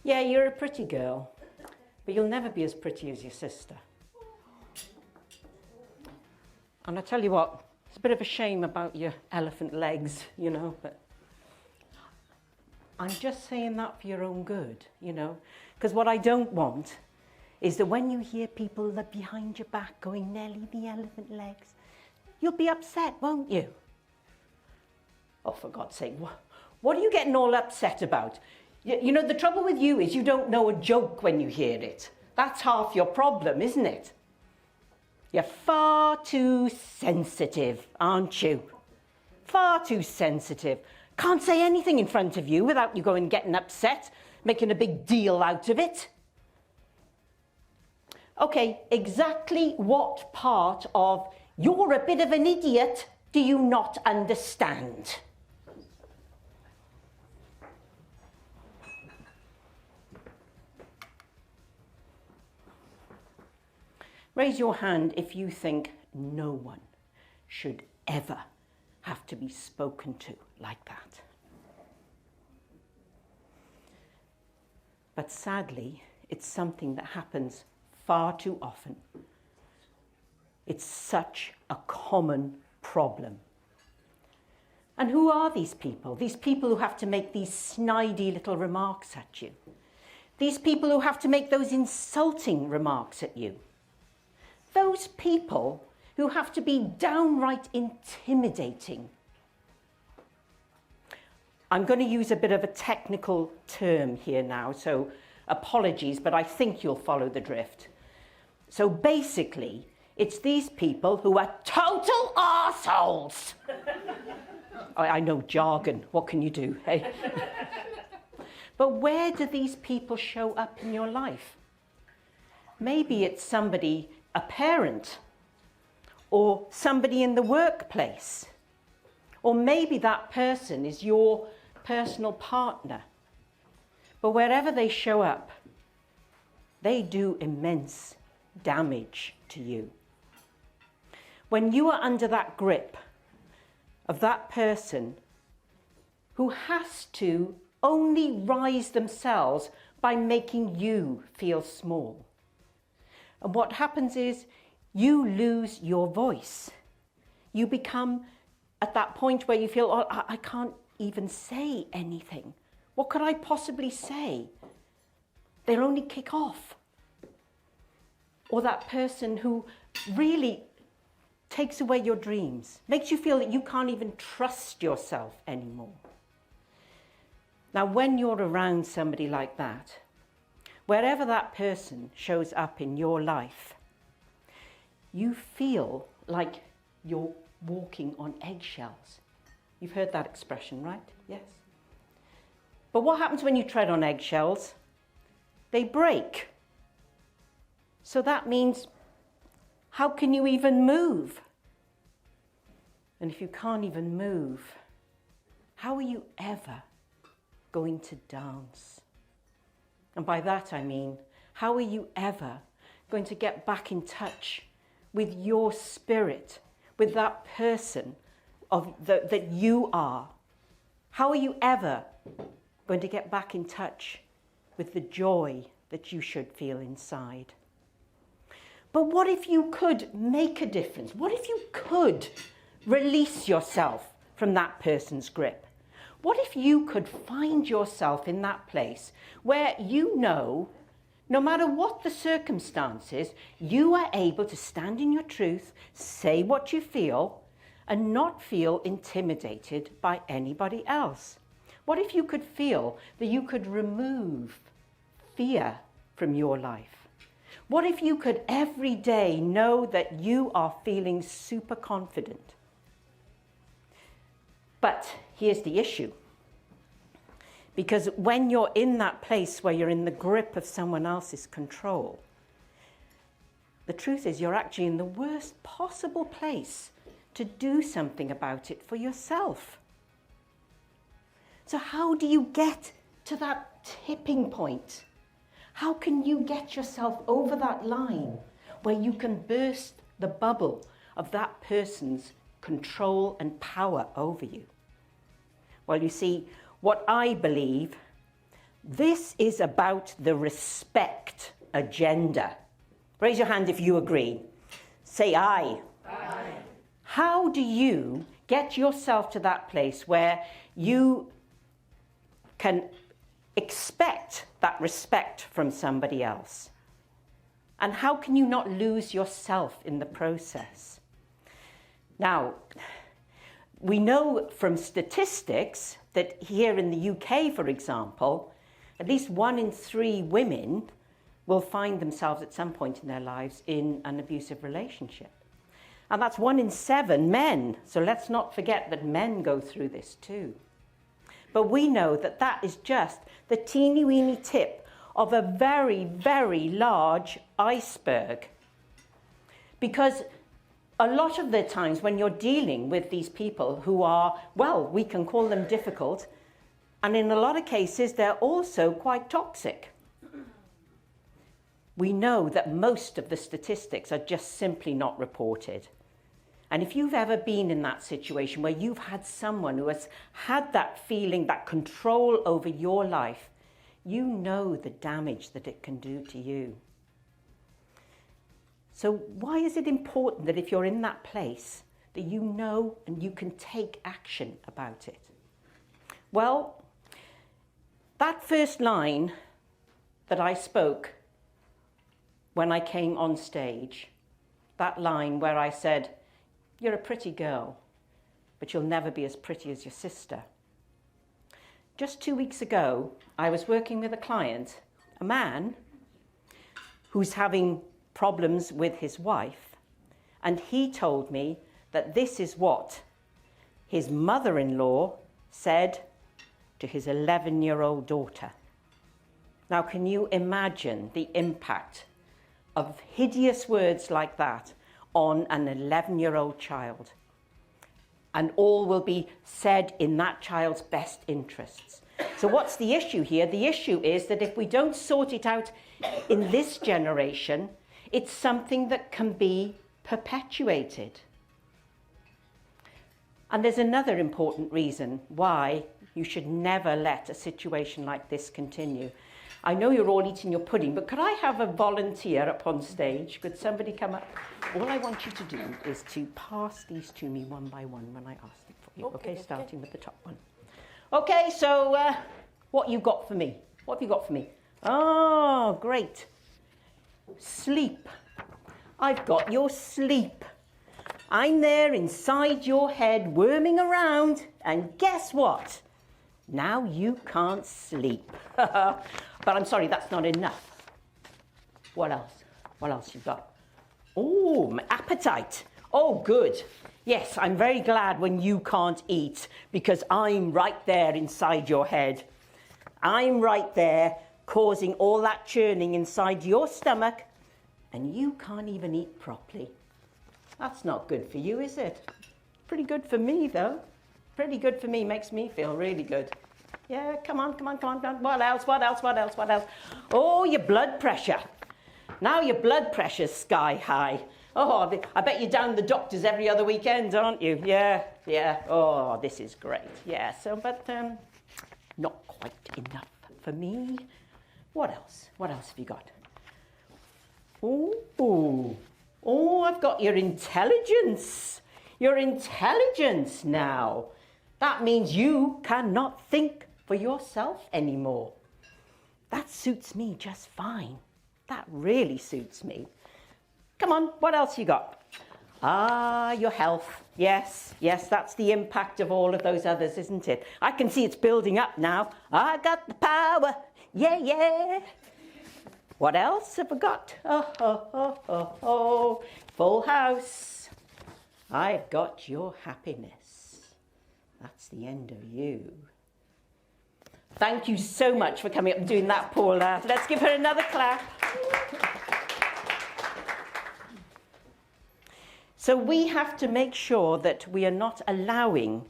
Yeah, you're a pretty girl, but you'll never be as pretty as your sister. And I tell you what, it's a bit of a shame about your elephant legs, you know, but I'm just saying that for your own good, you know, because what I don't want is that when you hear people behind your back going, Nelly, the elephant legs, you'll be upset, won't you? Oh, for God's sake, what are you getting all upset about? You know, the trouble with you is you don't know a joke when you hear it. That's half your problem, isn't it? You're far too sensitive, aren't you? Far too sensitive. Can't say anything in front of you without you going getting upset, making a big deal out of it. Okay, exactly what part of you're a bit of an idiot do you not understand? Raise your hand if you think no one should ever have to be spoken to like that. But sadly, it's something that happens far too often. It's such a common problem. And who are these people? These people who have to make these snidey little remarks at you. These people who have to make those insulting remarks at you. Those people who have to be downright intimidating. I'm going to use a bit of a technical term here now, so apologies, but I think you'll follow the drift. So basically, it's these people who are total arseholes. I know jargon, what can you do, hey? But where do these people show up in your life? Maybe it's somebody, a parent, or somebody in the workplace, or maybe that person is your personal partner. But wherever they show up, they do immense damage to you. When you are under that grip of that person who has to only rise themselves by making you feel small. And what happens is you lose your voice. You become at that point where you feel, oh, I can't even say anything. What could I possibly say? They'll only kick off. Or that person who really takes away your dreams, makes you feel that you can't even trust yourself anymore. Now, when you're around somebody like that, wherever that person shows up in your life, you feel like you're walking on eggshells. You've heard that expression, right? Yes. But what happens when you tread on eggshells? They break. So that means, how can you even move? And if you can't even move, how are you ever going to dance? And by that I mean, how are you ever going to get back in touch with your spirit, with that person that you are? How are you ever going to get back in touch with the joy that you should feel inside? But what if you could make a difference? What if you could release yourself from that person's grip? What if you could find yourself in that place where you know, no matter what the circumstances, you are able to stand in your truth, say what you feel, and not feel intimidated by anybody else? What if you could feel that you could remove fear from your life? What if you could every day know that you are feeling super confident? But here's the issue. Because when you're in that place where you're in the grip of someone else's control, the truth is you're actually in the worst possible place to do something about it for yourself. So how do you get to that tipping point? How can you get yourself over that line where you can burst the bubble of that person's control and power over you? Well, you see, what I believe This is about the respect agenda. Raise your hand if you agree. Say aye. Aye. How do you get yourself to that place where you can expect that respect from somebody else? And how can you not lose yourself in the process? Now, we know from statistics that here in the UK, for example, at least 1 in 3 women will find themselves at some point in their lives in an abusive relationship. And that's 1 in 7 men. So let's not forget that men go through this too. But we know that that is just the teeny weeny tip of a very, very large iceberg. Because a lot of the times when you're dealing with these people who are, well, we can call them difficult, and in a lot of cases, they're also quite toxic. We know that most of the statistics are just simply not reported. And if you've ever been in that situation where you've had someone who has had that feeling, that control over your life, you know the damage that it can do to you. So why is it important that if you're in that place, that you know and you can take action about it? Well, that first line that I spoke when I came on stage, that line where I said, "You're a pretty girl, but you'll never be as pretty as your sister." Just 2 weeks ago, I was working with a client, a man who's having problems with his wife, and he told me that this is what his mother-in-law said to his 11-year-old daughter. Now, can you imagine the impact of hideous words like that on an 11-year-old child? And all will be said in that child's best interests. So what's the issue here? The issue is that if we don't sort it out in this generation, it's something that can be perpetuated. And there's another important reason why you should never let a situation like this continue. I know you're all eating your pudding, but could I have a volunteer up on stage? Could somebody come up? All I want you to do is to pass these to me one by one when I ask them for you. Okay, starting with the top one. Okay, so what you got for me? What have you got for me? Oh, great. Sleep. I've got your sleep. I'm there inside your head, worming around, and guess what? Now you can't sleep. But I'm sorry, that's not enough. What else? What else you got? Oh, my appetite. Oh, good. Yes, I'm very glad when you can't eat because I'm right there inside your head. I'm right there causing all that churning inside your stomach and you can't even eat properly. That's not good for you, is it? Pretty good for me, though. Pretty good for me, makes me feel really good. Yeah, come on. What else? Oh, your blood pressure. Now your blood pressure's sky high. Oh, I bet you're down the doctors every other weekend, aren't you? Yeah. Oh, this is great. Yeah, so, but not quite enough for me. What else? What else have you got? Oh, I've got your intelligence. Your intelligence now. That means you cannot think for yourself anymore. That suits me just fine. That really suits me. Come on, what else you got? Ah, your health. Yes, that's the impact of all of those others, isn't it? I can see it's building up now. I got the power. Yeah. What else have I got? Oh. Full house. I've got your happiness. That's the end of you. Thank you so much for coming up and doing that, Paula. Let's give her another clap. So we have to make sure that we are not allowing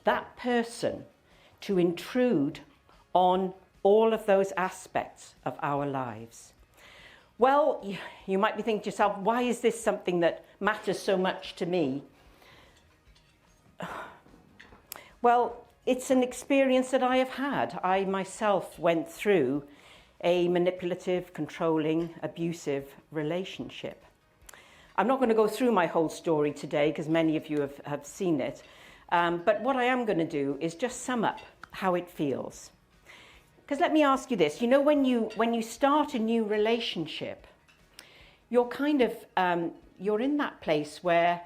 that person to intrude on all of those aspects of our lives. Well, you might be thinking to yourself, why is this something that matters so much to me? Well, it's an experience that I have had. I myself went through a manipulative, controlling, abusive relationship. I'm not going to go through my whole story today because many of you have seen it. But what I am going to do is just sum up how it feels. Because let me ask you this, you know, when you start a new relationship, you're kind of, you're in that place where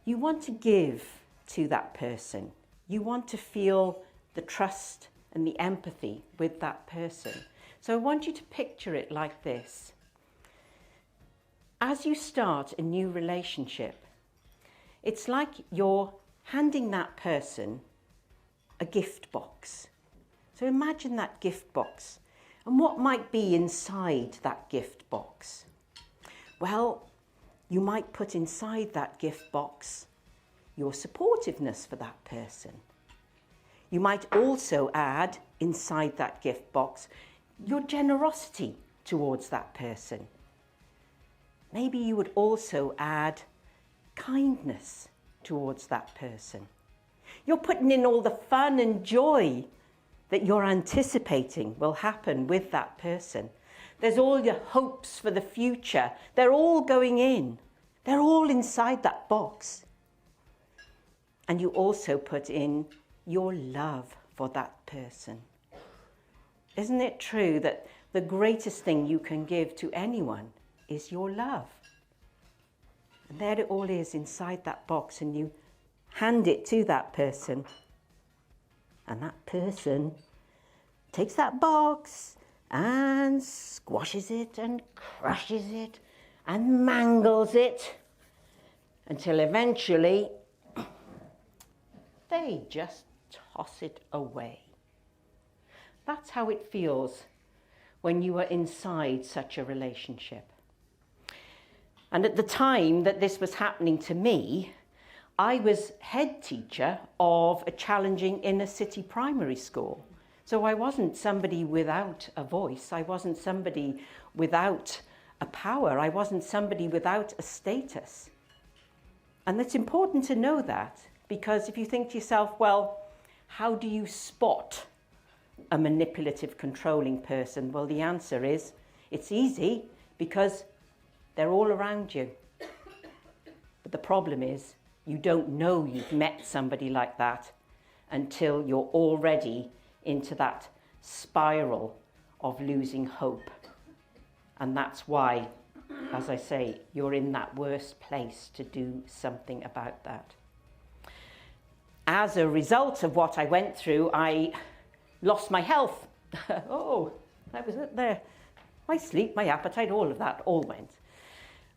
you want to give to that person. You want to feel the trust and the empathy with that person. So I want you to picture it like this. As you start a new relationship, it's like you're handing that person a gift box. So imagine that gift box. And what might be inside that gift box? Well, you might put inside that gift box your supportiveness for that person. You might also add inside that gift box your generosity towards that person. Maybe you would also add kindness towards that person. You're putting in all the fun and joy that you're anticipating will happen with that person. There's all your hopes for the future. They're all going in. They're all inside that box. And you also put in your love for that person. Isn't it true that the greatest thing you can give to anyone is your love? And there it all is inside that box, and you hand it to that person. And that person takes that box and squashes it and crushes it and mangles it until eventually they just toss it away. That's how it feels when you are inside such a relationship. And at the time that this was happening to me, I was head teacher of a challenging inner city primary school. So I wasn't somebody without a voice. I wasn't somebody without a power. I wasn't somebody without a status. And it's important to know that, because if you think to yourself, well, how do you spot a manipulative, controlling person? Well, the answer is, it's easy, because they're all around you. But the problem is, you don't know you've met somebody like that until you're already into that spiral of losing hope. And that's why, as I say, you're in that worst place to do something about that. As a result of what I went through, I lost my health. Oh, that was it there. My sleep, my appetite, all of that, all went.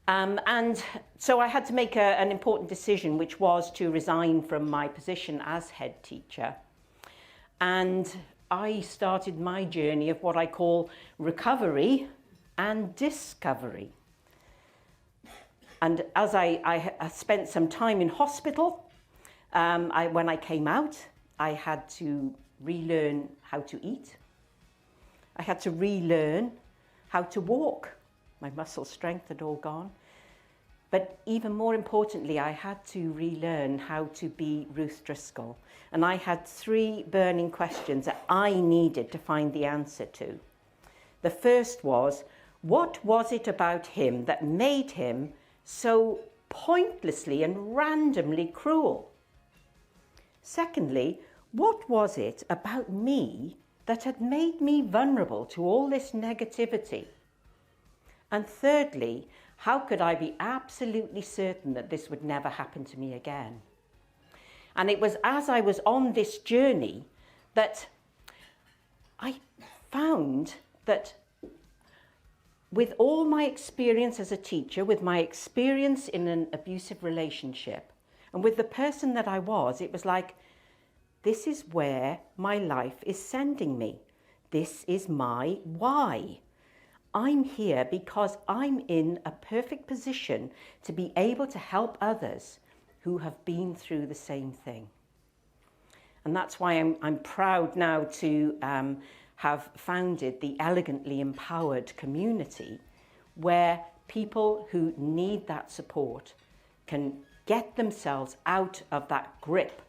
And so I had to make an important decision, which was to resign from my position as head teacher. And I started my journey of what I call recovery and discovery. And as I spent some time in hospital, when I came out, I had to relearn how to eat. I had to relearn how to walk. My muscle strength had all gone. But even more importantly, I had to relearn how to be Ruth Driscoll. And I had 3 burning questions that I needed to find the answer to. The first was, what was it about him that made him so pointlessly and randomly cruel? Secondly, what was it about me that had made me vulnerable to all this negativity? And thirdly, how could I be absolutely certain that this would never happen to me again? And it was as I was on this journey that I found that with all my experience as a teacher, with my experience in an abusive relationship, and with the person that I was, it was like, this is where my life is sending me. This is my why. I'm here because I'm in a perfect position to be able to help others who have been through the same thing. And that's why I'm proud now to have founded the Elegantly Empowered community, where people who need that support can get themselves out of that grip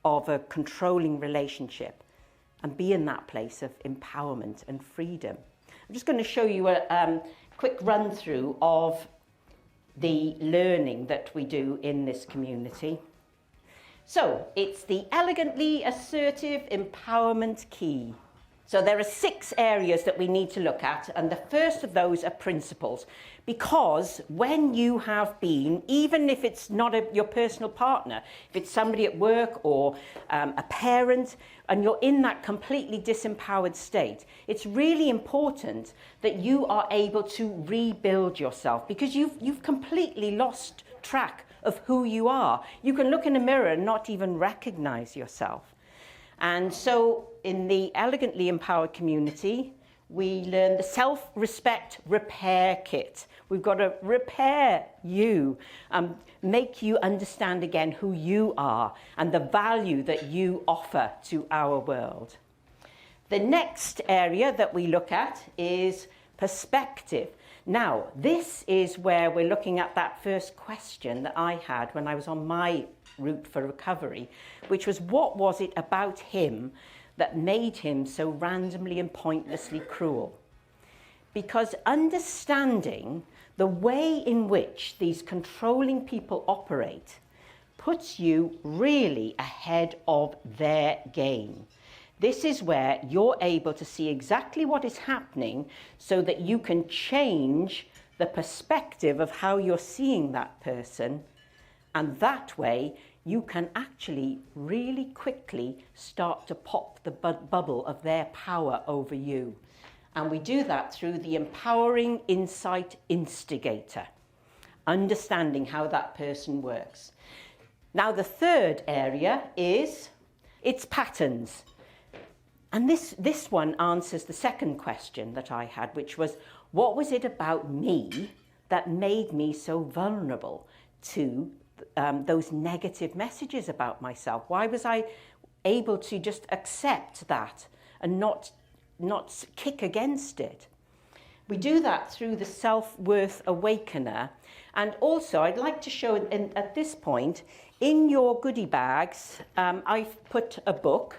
of a controlling relationship and be in that place of empowerment and freedom. I'm just going to show you a quick run through of the learning that we do in this community. So it's the elegantly assertive empowerment key. So there are 6 areas that we need to look at, and the first of those are principles. Because when you have been, even if it's not your personal partner, if it's somebody at work or a parent, and you're in that completely disempowered state, it's really important that you are able to rebuild yourself, because you've completely lost track of who you are. You can look in a mirror and not even recognize yourself. And so in the Elegantly Empowered community, we learn the self-respect repair kit. We've got to repair you, make you understand again who you are and the value that you offer to our world. The next area that we look at is perspective. Now, this is where we're looking at that first question that I had when I was on my route for recovery, which was, what was it about him that made him so randomly and pointlessly cruel? Because understanding the way in which these controlling people operate puts you really ahead of their game. This is where you're able to see exactly what is happening so that you can change the perspective of how you're seeing that person. And that way, you can actually really quickly start to pop the bubble of their power over you. And we do that through the empowering insight instigator, understanding how that person works. Now, the third area is its patterns. And this one answers the second question that I had, which was, what was it about me that made me so vulnerable to those negative messages about myself? Why was I able to just accept that and not kick against it? We do that through the self-worth awakener. And also, I'd like to show at this point, in your goodie bags, I've put a book.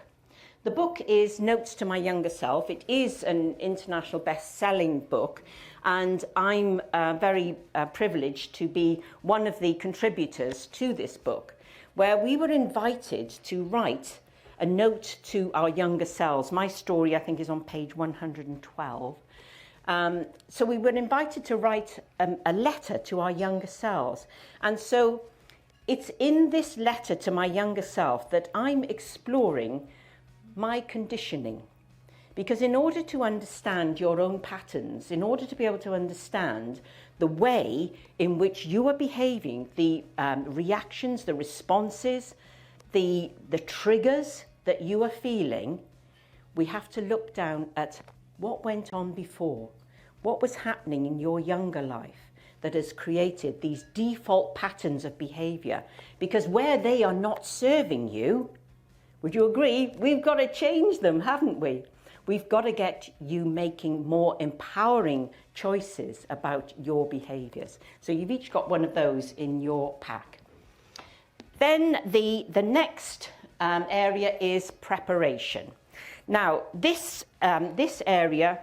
The book is Notes to My Younger Self. It is an international best-selling book, and I'm very privileged to be one of the contributors to this book, where we were invited to write a note to our younger selves. My story, I think, is on page 112. So we were invited to write a letter to our younger selves. And so it's in this letter to my younger self that I'm exploring my conditioning. Because in order to understand your own patterns, in order to be able to understand the way in which you are behaving, the reactions, the responses, the triggers that you are feeling, we have to look down at what went on before, what was happening in your younger life that has created these default patterns of behavior. Because where they are not serving you, would you agree? We've got to change them, haven't we? We've got to get you making more empowering choices about your behaviours. So you've each got one of those in your pack. Then the next area is preparation. Now, this area,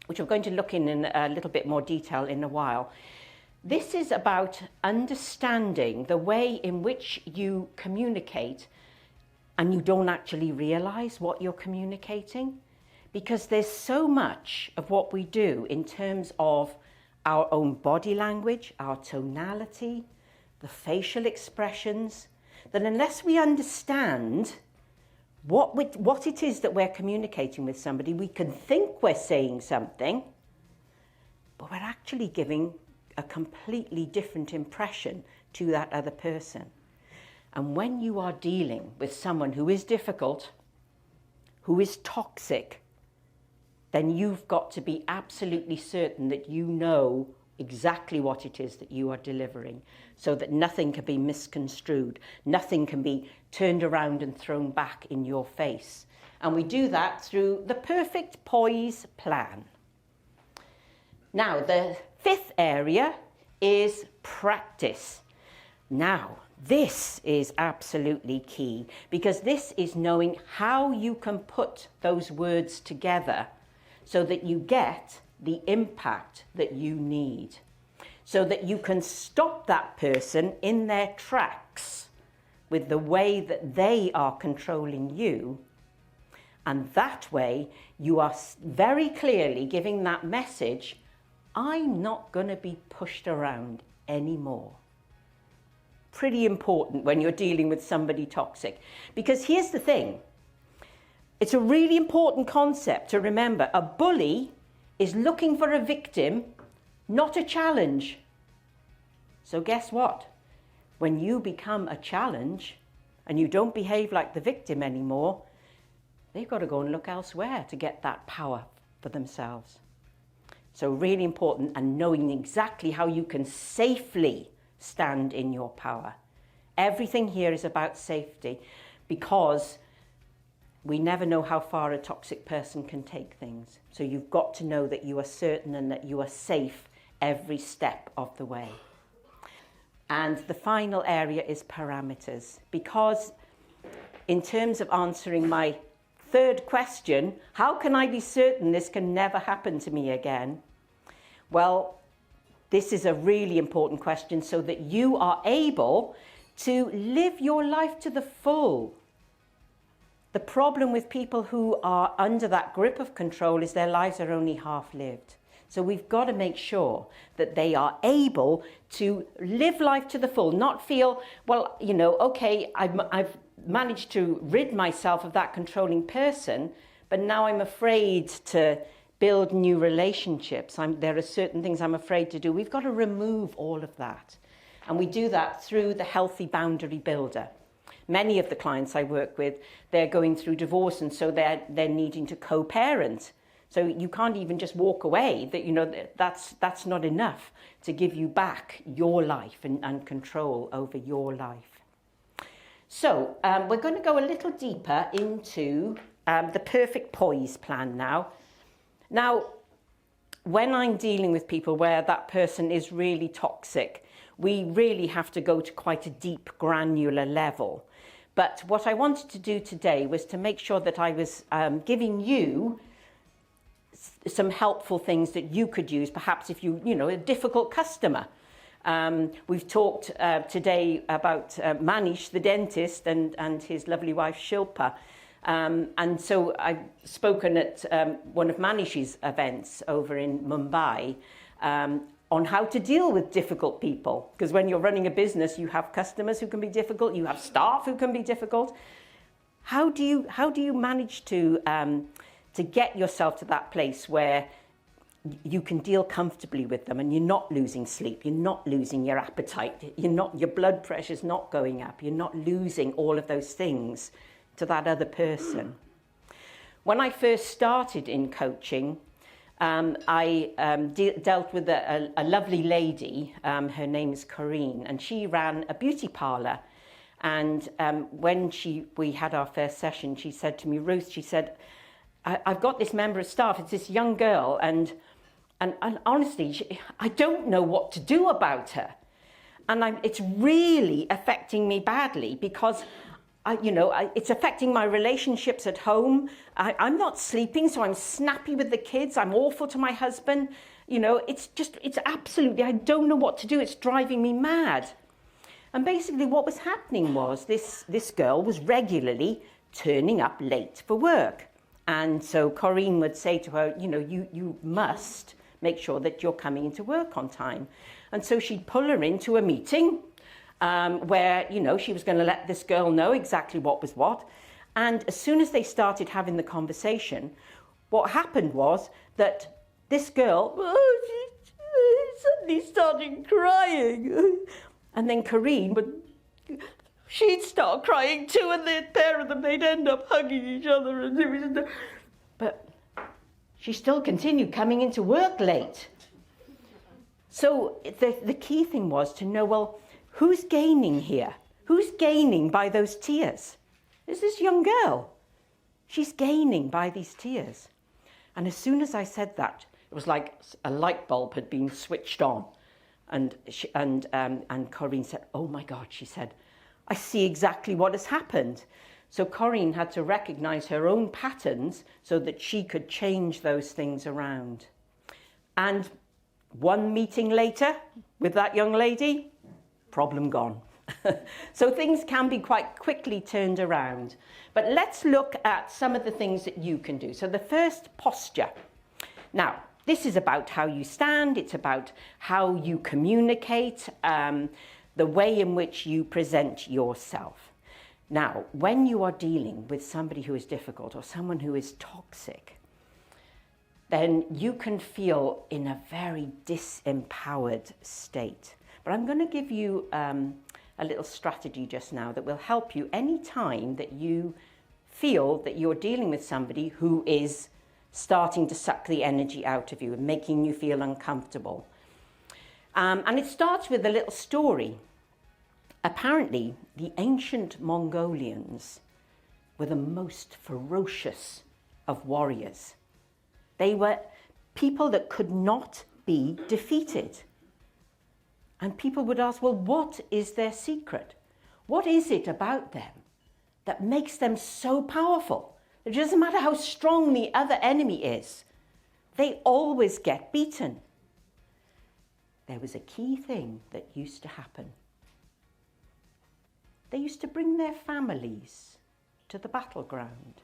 which I'm going to look in a little bit more detail in a while, this is about understanding the way in which you communicate and you don't actually realize what you're communicating, because there's so much of what we do in terms of our own body language, our tonality, the facial expressions, that unless we understand what it is that we're communicating with somebody, we can think we're saying something, but we're actually giving a completely different impression to that other person. And when you are dealing with someone who is difficult, who is toxic, then you've got to be absolutely certain that you know exactly what it is that you are delivering, so that nothing can be misconstrued, nothing can be turned around and thrown back in your face. And we do that through the perfect poise plan. Now, the fifth area is practice. Now, This is absolutely key, because this is knowing how you can put those words together so that you get the impact that you need, so that you can stop that person in their tracks with the way that they are controlling you. And that way you are very clearly giving that message, I'm not going to be pushed around anymore. Pretty important when you're dealing with somebody toxic. Because here's the thing, it's a really important concept to remember. A bully is looking for a victim, not a challenge. So guess what? When you become a challenge and you don't behave like the victim anymore, they've got to go and look elsewhere to get that power for themselves. So really important, and knowing exactly how you can safely stand in your power. Everything here is about safety, because we never know how far a toxic person can take things. So you've got to know that you are certain and that you are safe every step of the way. And the final area is parameters, because in terms of answering my third question, how can I be certain this can never happen to me again? Well, this is a really important question, so that you are able to live your life to the full. The problem with people who are under that grip of control is their lives are only half lived. So we've got to make sure that they are able to live life to the full, not feel, well, you know, okay, I've managed to rid myself of that controlling person, but now I'm afraid to build new relationships. There are certain things I'm afraid to do. We've got to remove all of that. And we do that through the Healthy Boundary Builder. Many of the clients I work with, they're going through divorce, and so they're needing to co-parent. So you can't even just walk away. That, you know, that's not enough to give you back your life and control over your life. So we're going to go a little deeper into the perfect poise plan now. Now, when I'm dealing with people where that person is really toxic, we really have to go to quite a deep, granular level. But what I wanted to do today was to make sure that I was giving you some helpful things that you could use, perhaps if you know, a difficult customer. We've talked today about Manish, the dentist, and his lovely wife, Shilpa. And so I've spoken at one of Manish's events over in Mumbai on how to deal with difficult people. Because when you're running a business, you have customers who can be difficult, you have staff who can be difficult. How do you manage to get yourself to that place where you can deal comfortably with them and you're not losing sleep, you're not losing your appetite, your blood pressure's not going up, you're not losing all of those things to that other person? When I first started in coaching, I dealt with a lovely lady, her name's Corinne, and she ran a beauty parlour. And when we had our first session, she said to me, Ruth, she said, I've got this member of staff, it's this young girl, and honestly, I don't know what to do about her. And it's really affecting me badly, because it's affecting my relationships at home. I'm not sleeping, so I'm snappy with the kids. I'm awful to my husband. It's absolutely, I don't know what to do. It's driving me mad. And basically what was happening was this girl was regularly turning up late for work. And so Corinne would say to her, you must make sure that you're coming into work on time. And so she'd pull her into a meeting where, she was going to let this girl know exactly what was what. And as soon as they started having the conversation, what happened was that this girl, she suddenly started crying. And then Corinne she'd start crying too, and the pair of them, they'd end up hugging each other. But she still continued coming into work late. So the key thing was to know, well, who's gaining here? Who's gaining by those tears? It's this young girl. She's gaining by these tears. And as soon as I said that, it was like a light bulb had been switched on. And Corinne said, oh my God, she said, I see exactly what has happened. So Corinne had to recognize her own patterns so that she could change those things around. And one meeting later with that young lady, problem gone. So things can be quite quickly turned around. But let's look at some of the things that you can do. So the first, posture. Now, this is about how you stand. It's about how you communicate, the way in which you present yourself. Now, when you are dealing with somebody who is difficult or someone who is toxic, then you can feel in a very disempowered state. But I'm going to give you a little strategy just now that will help you any time that you feel that you're dealing with somebody who is starting to suck the energy out of you and making you feel uncomfortable. And it starts with a little story. Apparently, the ancient Mongolians were the most ferocious of warriors. They were people that could not be defeated. And people would ask, well, what is their secret? What is it about them that makes them so powerful? It doesn't matter how strong the other enemy is. They always get beaten. There was a key thing that used to happen. They used to bring their families to the battleground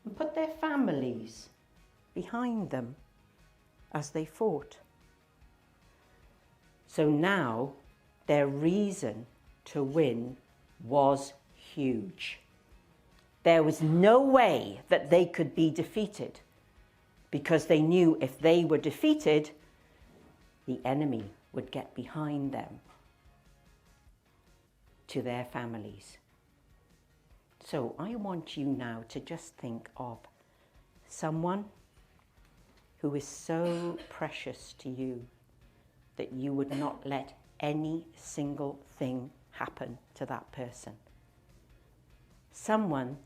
and put their families behind them as they fought. So now their reason to win was huge. There was no way that they could be defeated because they knew if they were defeated, the enemy would get behind them to their families. So I want you now to just think of someone who is so precious to you that you would not let any single thing happen to that person. Someone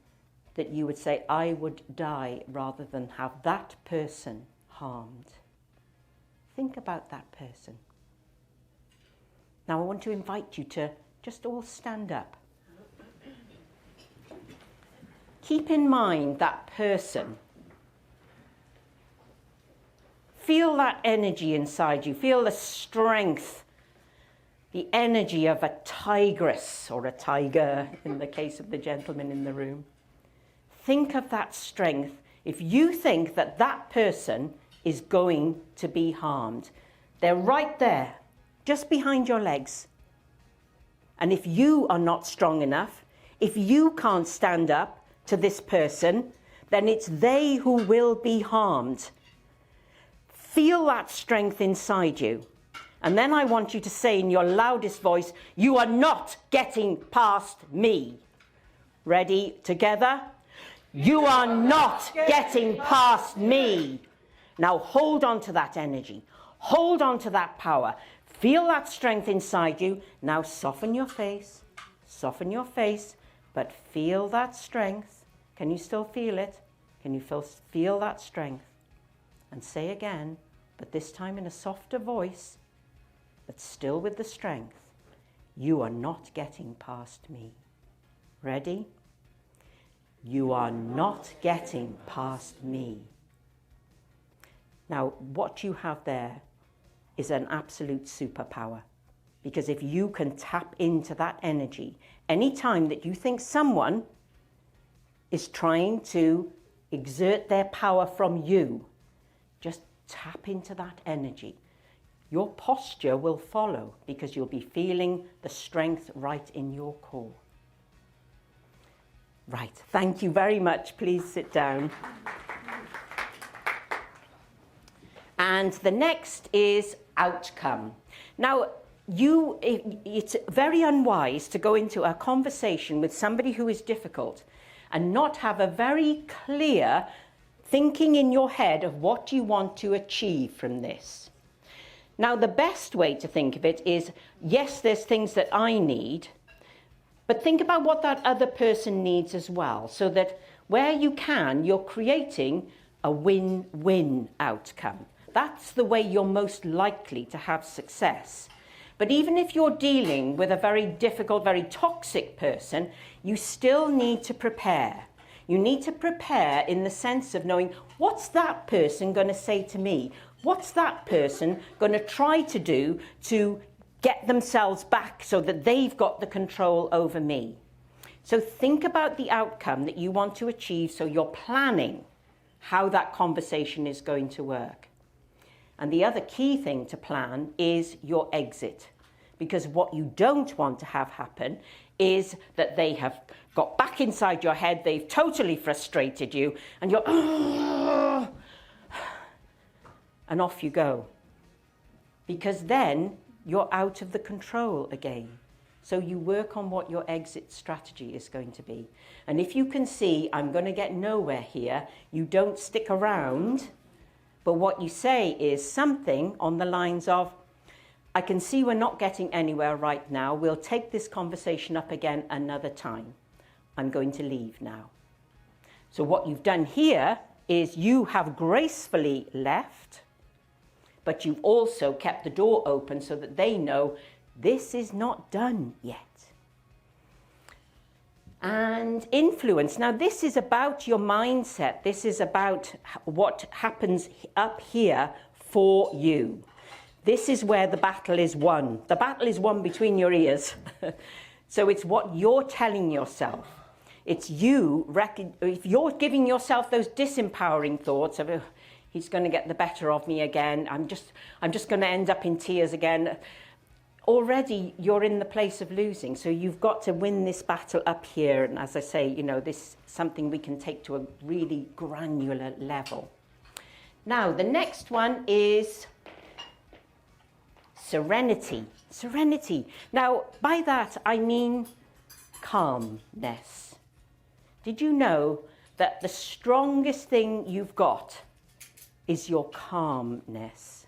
that you would say, I would die rather than have that person harmed. Think about that person. Now I want to invite you to just all stand up. Keep in mind that person. Feel that energy inside you. Feel the strength, the energy of a tigress or a tiger in the case of the gentleman in the room. Think of that strength. If you think that that person is going to be harmed, they're right there, just behind your legs. And if you are not strong enough, if you can't stand up to this person, then it's they who will be harmed. Feel that strength inside you. And then I want you to say in your loudest voice, you are not getting past me. Ready? Together? You are not getting past me. Now hold on to that energy. Hold on to that power. Feel that strength inside you. Now soften your face. Soften your face. But feel that strength. Can you still feel it? Can you feel that strength? And say again, but this time in a softer voice, but still with the strength. You are not getting past me. Ready? You are not getting past me. Now, what you have there is an absolute superpower. Because if you can tap into that energy, any time that you think someone is trying to exert their power from you, just tap into that energy. Your posture will follow because you'll be feeling the strength right in your core. Right, thank you very much. Please sit down. And the next is outcome. Now, it's very unwise to go into a conversation with somebody who is difficult and not have a very clear thinking in your head of what you want to achieve from this. Now, the best way to think of it is, yes, there's things that I need, but think about what that other person needs as well, so that where you can, you're creating a win-win outcome. That's the way you're most likely to have success. But even if you're dealing with a very difficult, very toxic person, you still need to prepare. You need to prepare in the sense of knowing, what's that person going to say to me? What's that person going to try to do to get themselves back so that they've got the control over me? So think about the outcome that you want to achieve, so you're planning how that conversation is going to work. And the other key thing to plan is your exit. Because what you don't want to have happen is that they have got back inside your head, they've totally frustrated you, and you're, "Ugh," and off you go. Because then you're out of the control again. So you work on what your exit strategy is going to be. And if you can see, I'm going to get nowhere here, you don't stick around. But what you say is something on the lines of, I can see we're not getting anywhere right now. We'll take this conversation up again another time. I'm going to leave now. So what you've done here is you have gracefully left, but you've also kept the door open so that they know this is not done yet. And influence. Now, this is about your mindset. This is about what happens up here for you. This is where the battle is won. The battle is won between your ears. So it's what you're telling yourself. It's you, if you're giving yourself those disempowering thoughts of, oh, he's going to get the better of me again, I'm just going to end up in tears again. Already you're in the place of losing, so you've got to win this battle up here. And as I say, you know, this is something we can take to a really granular level. Now, the next one is serenity. Serenity. Now, by that, I mean calmness. Did you know that the strongest thing you've got is your calmness?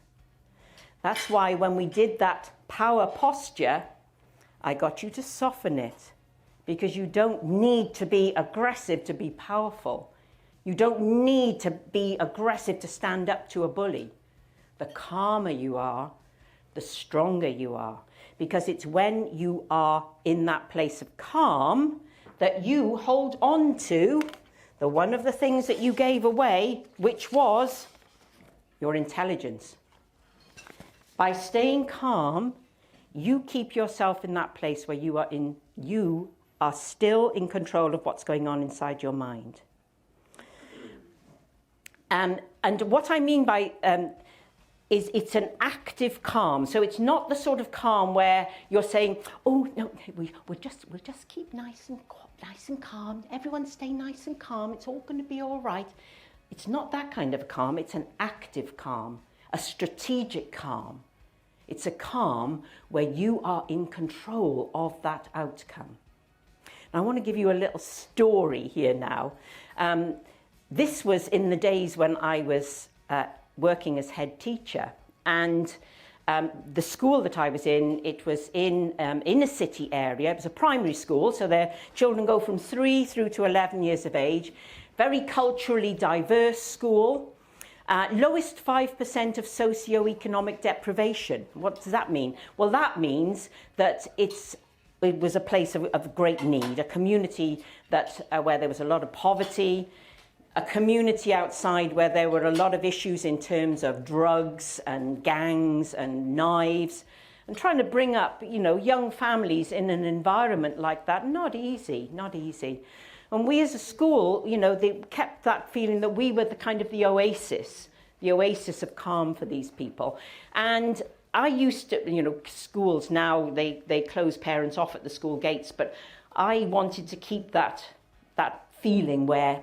That's why when we did that power posture, I got you to soften it, because you don't need to be aggressive to be powerful. You don't need to be aggressive to stand up to a bully. The calmer you are, the stronger you are, because it's when you are in that place of calm that you hold on to the one of the things that you gave away, which was your intelligence. By staying calm, you keep yourself in that place where you are still in control of what's going on inside your mind. And what I mean by is it's an active calm. So it's not the sort of calm where you're saying, oh no, we'll just keep nice and calm. Everyone stay nice and calm. It's all going to be all right. It's not that kind of a calm. It's an active calm, a strategic calm. It's a calm where you are in control of that outcome. Now, I want to give you a little story here now. This was in the days when I was working as head teacher, and the school that I was in, it was in a city area. It was a primary school, so their children go from 3 through to 11 years of age. Very culturally diverse school. Lowest 5% of socioeconomic deprivation. What does that mean? Well, that means that it was a place of great need, a community that where there was a lot of poverty, a community outside where there were a lot of issues in terms of drugs and gangs and knives, and trying to bring up, you know, young families in an environment like that. Not easy, not easy. And we as a school, you know, they kept that feeling that we were the kind of the oasis of calm for these people. And I used to, you know, schools now, they close parents off at the school gates, but I wanted to keep that feeling where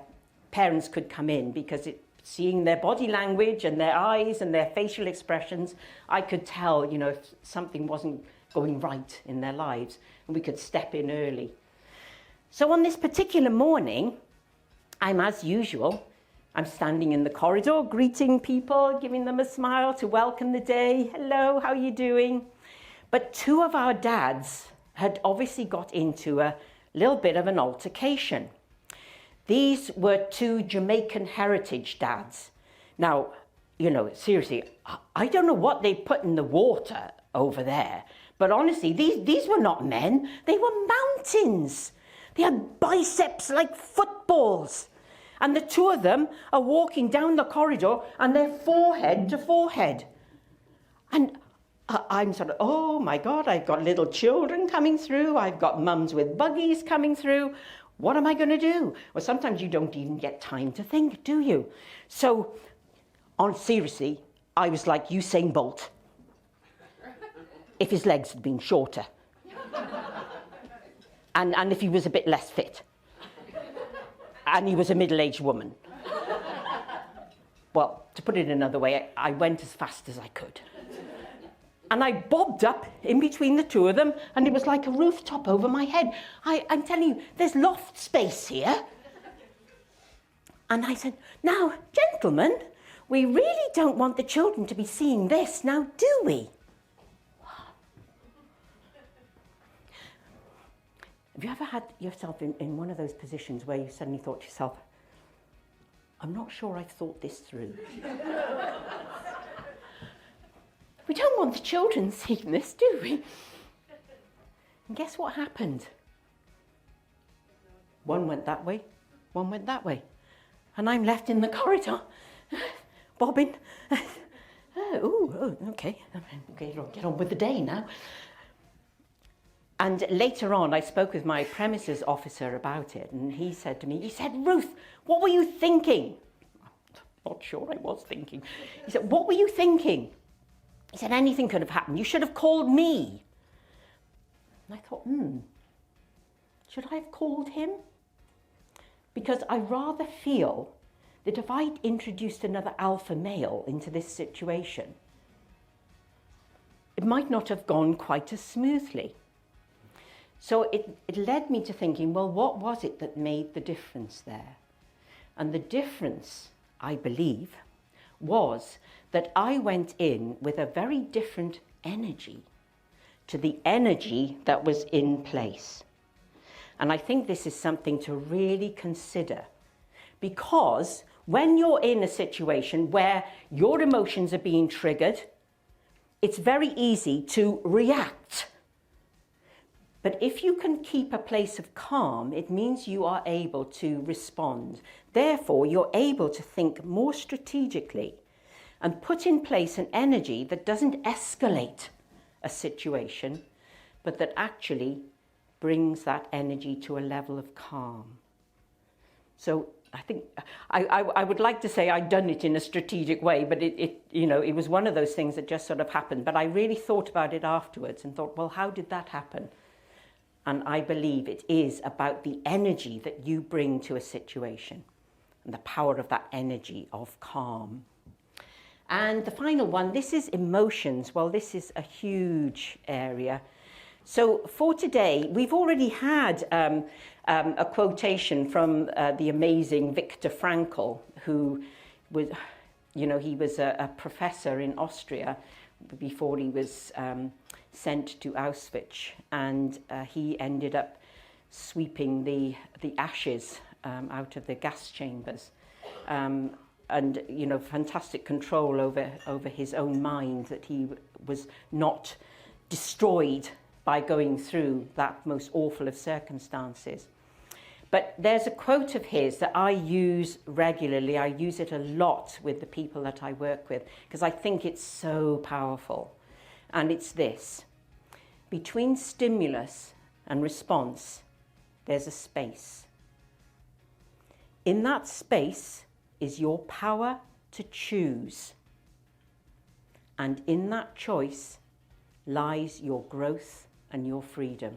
parents could come in, because seeing their body language and their eyes and their facial expressions, I could tell, you know, if something wasn't going right in their lives, and we could step in early. So on this particular morning, I'm as usual, I'm standing in the corridor, greeting people, giving them a smile to welcome the day. Hello, how are you doing? But 2 of our dads had obviously got into a little bit of an altercation. These were 2 Jamaican heritage dads. Now, you know, seriously, I don't know what they put in the water over there, But honestly, these were not men. They were mountains. They had biceps like footballs. And the two of them are walking down the corridor and they're forehead to forehead. And I'm sort of, oh my God, I've got little children coming through. I've got mums with buggies coming through. What am I going to do? Well, sometimes you don't even get time to think, do you? So, seriously, I was like Usain Bolt, if his legs had been shorter. And if he was a bit less fit. And he was a middle-aged woman. Well, to put it another way, I went as fast as I could. And I bobbed up in between the two of them, and it was like a rooftop over my head. I'm telling you, there's loft space here. And I said, now, gentlemen, we really don't want the children to be seeing this, now do we? Have you ever had yourself in one of those positions where you suddenly thought to yourself, I'm not sure I've thought this through? We don't want the children seeing this, do we? And guess what happened? One went that way, one went that way. And I'm left in the corridor, bobbing. Okay, get on with the day now. And later on, I spoke with my premises officer about it, and he said to me, Ruth, what were you thinking? I'm not sure I was thinking. He said, what were you thinking? He said, anything could have happened. You should have called me. And I thought, should I have called him? Because I rather feel that if I'd introduced another alpha male into this situation, it might not have gone quite as smoothly. So it led me to thinking, well, what was it that made the difference there? And the difference, I believe, was that I went in with a very different energy to the energy that was in place. And I think this is something to really consider, because when you're in a situation where your emotions are being triggered, it's very easy to react. But if you can keep a place of calm, it means you are able to respond. Therefore, you're able to think more strategically and put in place an energy that doesn't escalate a situation, but that actually brings that energy to a level of calm. So I think I would like to say I'd done it in a strategic way, but it was one of those things that just sort of happened. But I really thought about it afterwards and thought, well, how did that happen? And I believe it is about the energy that you bring to a situation and the power of that energy of calm. And the final one, this is emotions. Well, this is a huge area. So for today, we've already had a quotation from the amazing Viktor Frankl, who was, he was a professor in Austria before he was sent to Auschwitz, and he ended up sweeping the ashes out of the gas chambers, and fantastic control over his own mind, that he was not destroyed by going through that most awful of circumstances. But there's a quote of his that I use regularly. I use it a lot with the people that I work with because I think it's so powerful. And it's this: between stimulus and response, there's a space. In that space is your power to choose. And in that choice lies your growth and your freedom.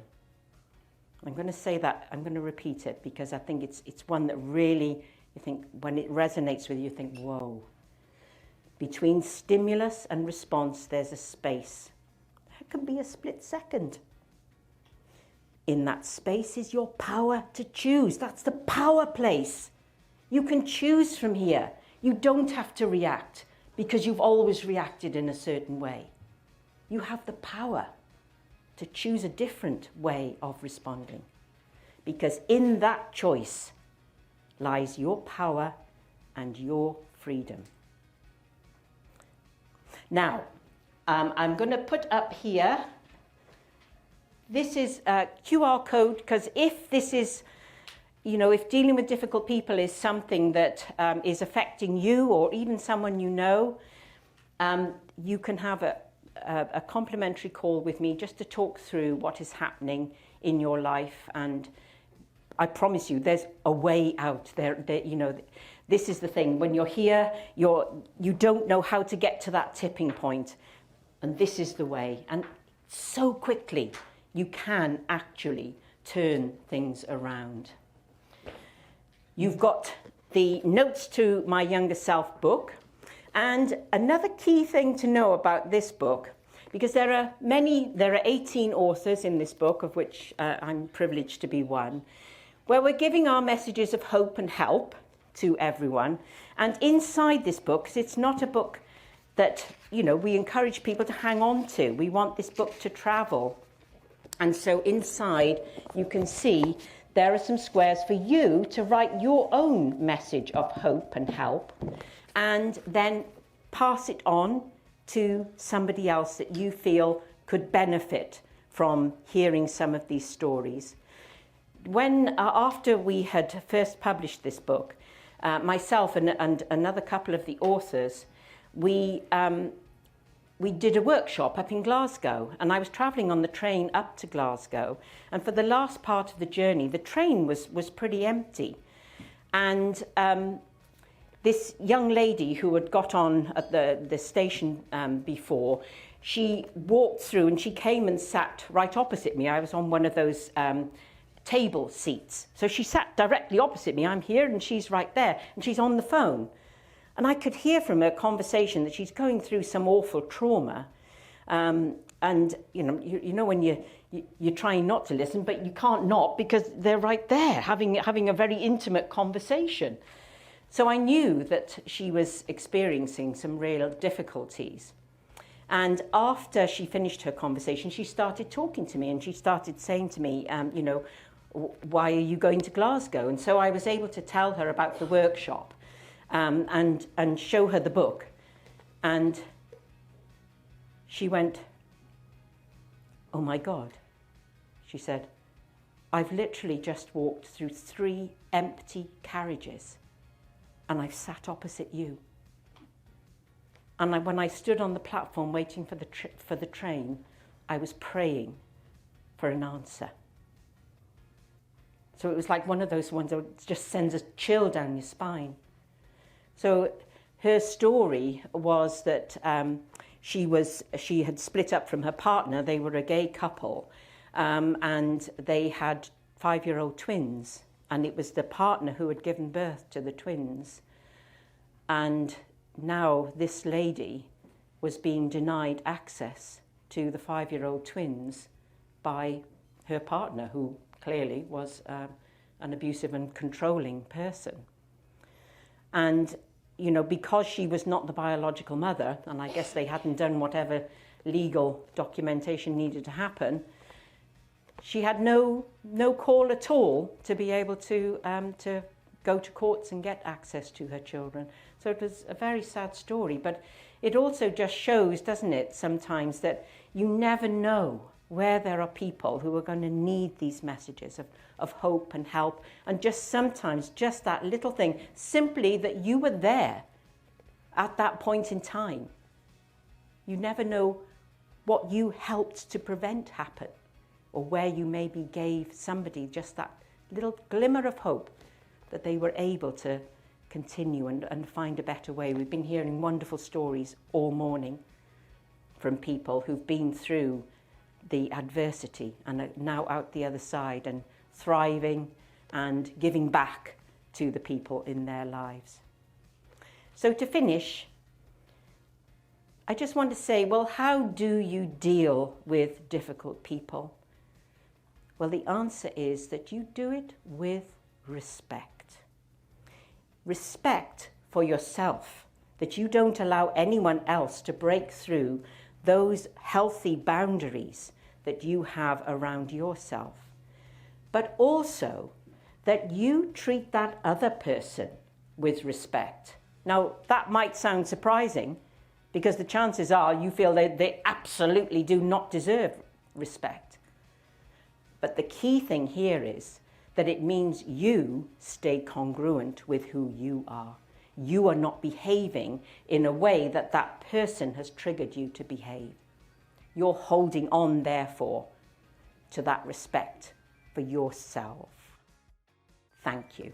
I'm going to say that, I'm going to repeat it, because I think it's one that really, you think, when it resonates with you, you think, whoa. Between stimulus and response, there's a space. It can be a split second. In that space is your power to choose. That's the power place. You can choose from here. You don't have to react because you've always reacted in a certain way. You have the power to choose a different way of responding, because in that choice lies your power and your freedom. Now, I'm going to put up here this is a QR code, because if this is, if dealing with difficult people is something that is affecting you or even someone you know, you can have a complimentary call with me just to talk through what is happening in your life. And I promise you, there's a way out there. This is the thing. When you're here, you don't know how to get to that tipping point. And this is the way. And so quickly, you can actually turn things around. You've got the Notes to My Younger Self book. And another key thing to know about this book, because there are 18 authors in this book, of which I'm privileged to be one, where we're giving our messages of hope and help to everyone. And inside this book, 'cause it's not a book that, we encourage people to hang on to. We want this book to travel. And so inside, you can see there are some squares for you to write your own message of hope and help, and then pass it on to somebody else that you feel could benefit from hearing some of these stories. When, after we had first published this book, myself and another couple of the authors, we did a workshop up in Glasgow, and I was travelling on the train up to Glasgow, and for the last part of the journey, the train was pretty empty. And this young lady who had got on at the station before, she walked through and she came and sat right opposite me. I was on one of those table seats. So she sat directly opposite me. I'm here and she's right there, and she's on the phone. And I could hear from her conversation that she's going through some awful trauma. And when you're trying not to listen, but you can't not, because they're right there having a very intimate conversation. So I knew that she was experiencing some real difficulties. And after she finished her conversation, she started talking to me, and she started saying to me, why are you going to Glasgow? And so I was able to tell her about the workshop and show her the book. And she went, "Oh my God," she said, "I've literally just walked through 3 empty carriages, and I've sat opposite you. And when I stood on the platform waiting for the train, I was praying for an answer." So it was like one of those ones that just sends a chill down your spine. So her story was that she had split up from her partner. They were a gay couple, and they had 5-year-old twins. And it was the partner who had given birth to the twins. And now this lady was being denied access to the 5-year-old twins by her partner, who clearly was an abusive and controlling person. And, because she was not the biological mother, and I guess they hadn't done whatever legal documentation needed to happen, she had no call at all to be able to go to courts and get access to her children. So it was a very sad story, but it also just shows, doesn't it, sometimes that you never know where there are people who are going to need these messages of hope and help, and just sometimes just that little thing, simply that you were there at that point in time. You never know what you helped to prevent happen, or where you maybe gave somebody just that little glimmer of hope that they were able to continue and find a better way. We've been hearing wonderful stories all morning from people who've been through the adversity and are now out the other side and thriving and giving back to the people in their lives. So to finish, I just want to say, well, how do you deal with difficult people? Well, the answer is that you do it with respect. Respect for yourself, that you don't allow anyone else to break through those healthy boundaries that you have around yourself. But also that you treat that other person with respect. Now, that might sound surprising, because the chances are you feel that they absolutely do not deserve respect. But the key thing here is that it means you stay congruent with who you are. You are not behaving in a way that that person has triggered you to behave. You're holding on, therefore, to that respect for yourself. Thank you.